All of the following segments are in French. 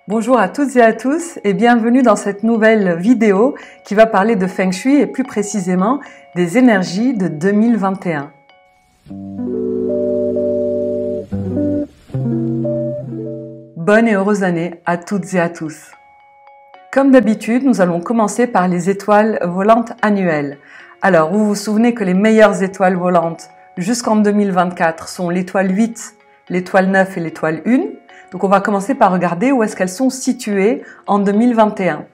Bonjour à toutes et à tous et bienvenue dans cette nouvelle vidéo qui va parler de Feng Shui et plus précisément des énergies de 2021. Bonne et heureuse année à toutes et à tous. Comme d'habitude, nous allons commencer par les étoiles volantes annuelles. Alors, vous vous souvenez que les meilleures étoiles volantes jusqu'en 2024 sont l'étoile 8, l'étoile 9 et l'étoile 1. Donc on va commencer par regarder où est-ce qu'elles sont situées en 2021.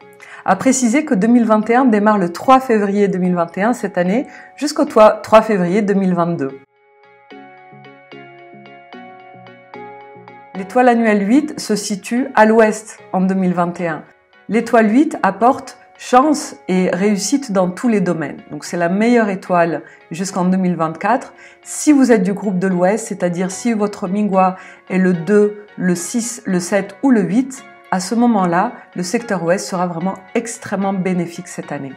À préciser que 2021 démarre le 3 février 2021 cette année jusqu'au 3 février 2022. L'étoile annuelle 8 se situe à l'ouest en 2021. L'étoile 8 apporte chance et réussite dans tous les domaines. Donc c'est la meilleure étoile jusqu'en 2024. Si vous êtes du groupe de l'Ouest, c'est-à-dire si votre Mingwa est le 2, le 6, le 7 ou le 8, à ce moment-là, le secteur Ouest sera vraiment extrêmement bénéfique cette année.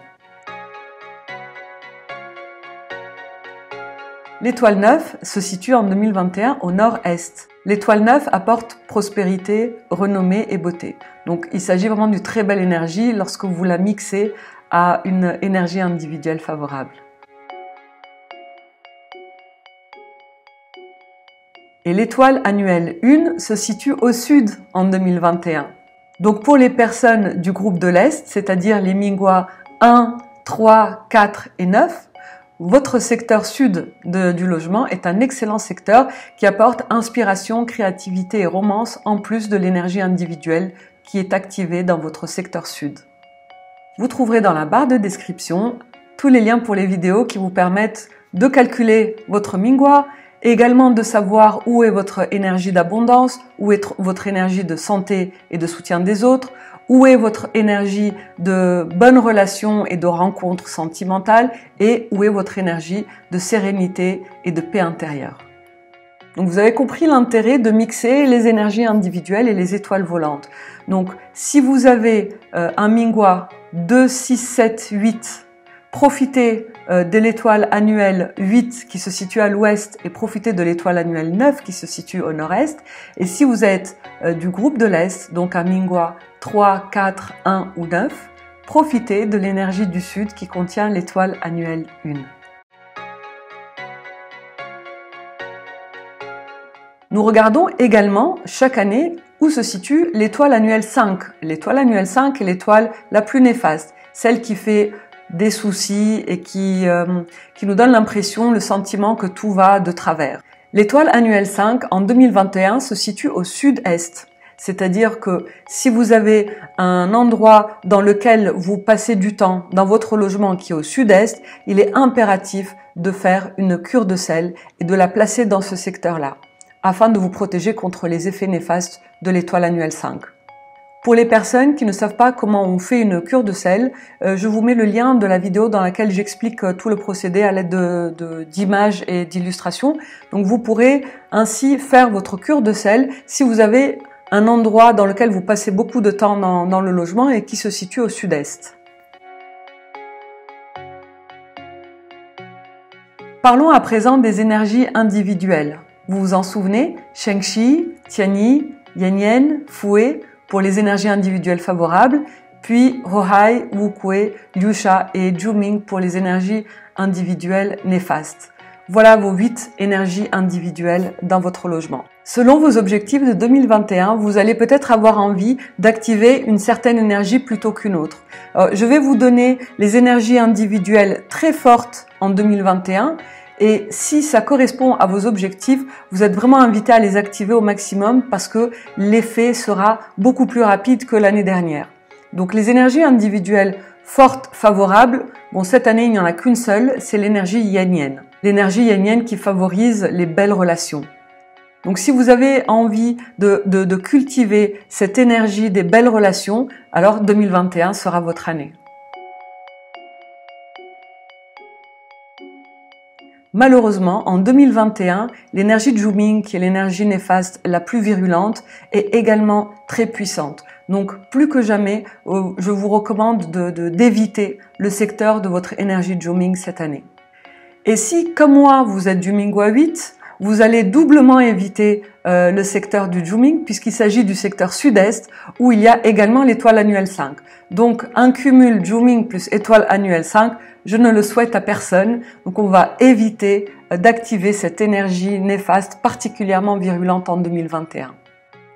L'étoile 9 se situe en 2021 au nord-est. L'étoile 9 apporte prospérité, renommée et beauté. Donc il s'agit vraiment d'une très belle énergie lorsque vous la mixez à une énergie individuelle favorable. Et l'étoile annuelle 1 se situe au sud en 2021. Donc pour les personnes du groupe de l'Est, c'est-à-dire les Mingwa 1, 3, 4 et 9, votre secteur sud du logement est un excellent secteur qui apporte inspiration, créativité et romance en plus de l'énergie individuelle qui est activée dans votre secteur sud. Vous trouverez dans la barre de description tous les liens pour les vidéos qui vous permettent de calculer votre Mingwa et également de savoir où est votre énergie d'abondance, où est votre énergie de santé et de soutien des autres, où est votre énergie de bonnes relations et de rencontres sentimentales et où est votre énergie de sérénité et de paix intérieure. Donc vous avez compris l'intérêt de mixer les énergies individuelles et les étoiles volantes. Donc si vous avez un Mingwa 2, 6, 7, 8, profitez de l'étoile annuelle 8 qui se situe à l'ouest et profitez de l'étoile annuelle 9 qui se situe au nord-est. Et si vous êtes du groupe de l'Est, donc un Mingwa 3, 4, 1 ou 9, profitez de l'énergie du sud qui contient l'étoile annuelle 1. Nous regardons également chaque année où se situe l'étoile annuelle 5. L'étoile annuelle 5 est l'étoile la plus néfaste, celle qui fait des soucis et qui nous donne l'impression, le sentiment que tout va de travers. L'étoile annuelle 5 en 2021 se situe au sud-est. C'est-à-dire que si vous avez un endroit dans lequel vous passez du temps dans votre logement qui est au sud-est, il est impératif de faire une cure de sel et de la placer dans ce secteur-là, afin de vous protéger contre les effets néfastes de l'étoile annuelle 5. Pour les personnes qui ne savent pas comment on fait une cure de sel, je vous mets le lien de la vidéo dans laquelle j'explique tout le procédé à l'aide d'images et d'illustrations. Donc vous pourrez ainsi faire votre cure de sel si vous avez un endroit dans lequel vous passez beaucoup de temps dans le logement et qui se situe au sud-est. Parlons à présent des énergies individuelles. Vous vous en souvenez? Shengxi, Tianyi, Yanyan, Fue pour les énergies individuelles favorables, puis Hohai, Wukue, Liusha et Juming pour les énergies individuelles néfastes. Voilà vos 8 énergies individuelles dans votre logement. Selon vos objectifs de 2021, vous allez peut-être avoir envie d'activer une certaine énergie plutôt qu'une autre. Je vais vous donner les énergies individuelles très fortes en 2021 et si ça correspond à vos objectifs, vous êtes vraiment invité à les activer au maximum parce que l'effet sera beaucoup plus rapide que l'année dernière. Donc les énergies individuelles fortes, favorables, bon cette année il n'y en a qu'une seule, c'est l'énergie Yanyan. L'énergie Yanyan qui favorise les belles relations. Donc si vous avez envie de cultiver cette énergie des belles relations, alors 2021 sera votre année. Malheureusement, en 2021, l'énergie Juming, qui est l'énergie néfaste la plus virulente, est également très puissante. Donc, plus que jamais, je vous recommande d'éviter le secteur de votre énergie Juming cette année. Et si, comme moi, vous êtes du Mingwa 8, vous allez doublement éviter le secteur du Juming puisqu'il s'agit du secteur sud-est où il y a également l'étoile annuelle 5. Donc un cumul Juming plus étoile annuelle 5, je ne le souhaite à personne. Donc on va éviter d'activer cette énergie néfaste particulièrement virulente en 2021.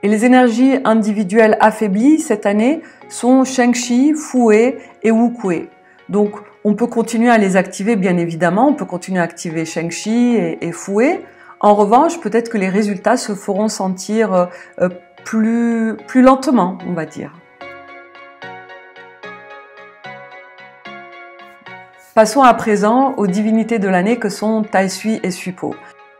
Et les énergies individuelles affaiblies cette année sont Shengxi, Fouet et Wukue. Donc on peut continuer à les activer bien évidemment, on peut continuer à activer Shengxi et Fouet. En revanche, peut-être que les résultats se feront sentir plus lentement, on va dire. Passons à présent aux divinités de l'année que sont Taisui et Suipo.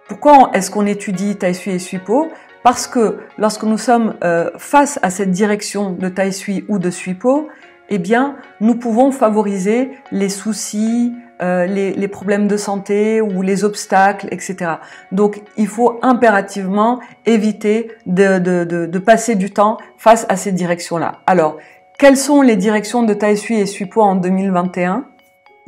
Pourquoi est-ce qu'on étudie Taisui et Suipo? Parce que lorsque nous sommes face à cette direction de Taisui ou de Suipo, eh bien, nous pouvons favoriser les soucis, les problèmes de santé ou les obstacles, etc. Donc, il faut impérativement éviter de passer du temps face à ces directions-là. Alors, quelles sont les directions de Taisui et Suipo en 2021?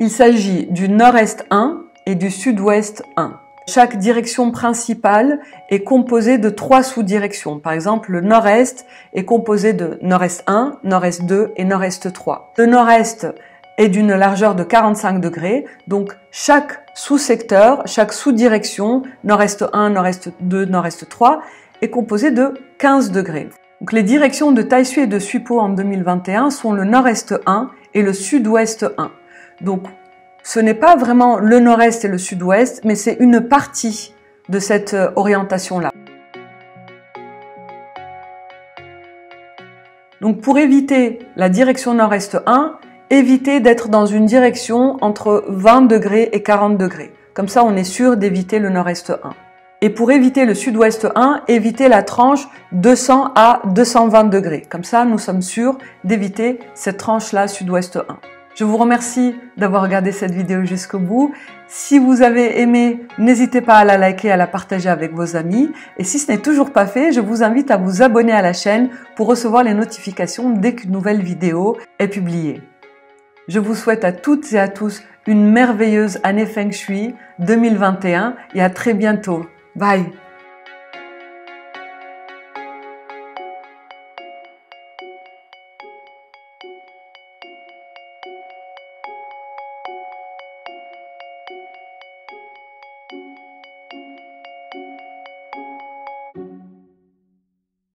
Il s'agit du nord-est 1 et du sud-ouest 1. Chaque direction principale est composée de 3 sous-directions. Par exemple, le nord-est est composé de nord-est 1, nord-est 2 et nord-est 3. Le nord-est est d'une largeur de 45 degrés, donc chaque sous-secteur, chaque sous-direction, nord-est 1, nord-est 2, nord-est 3, est composé de 15 degrés. Donc les directions de Taisui et de Suipo en 2021 sont le nord-est 1 et le sud-ouest 1. Donc ce n'est pas vraiment le nord-est et le sud-ouest, mais c'est une partie de cette orientation-là. Donc pour éviter la direction nord-est 1, évitez d'être dans une direction entre 20 degrés et 40 degrés. Comme ça, on est sûr d'éviter le nord-est 1. Et pour éviter le sud-ouest 1, évitez la tranche 200 à 220 degrés. Comme ça, nous sommes sûrs d'éviter cette tranche-là sud-ouest 1. Je vous remercie d'avoir regardé cette vidéo jusqu'au bout. Si vous avez aimé, n'hésitez pas à la liker et à la partager avec vos amis. Et si ce n'est toujours pas fait, je vous invite à vous abonner à la chaîne pour recevoir les notifications dès qu'une nouvelle vidéo est publiée. Je vous souhaite à toutes et à tous une merveilleuse année Feng Shui 2021 et à très bientôt. Bye!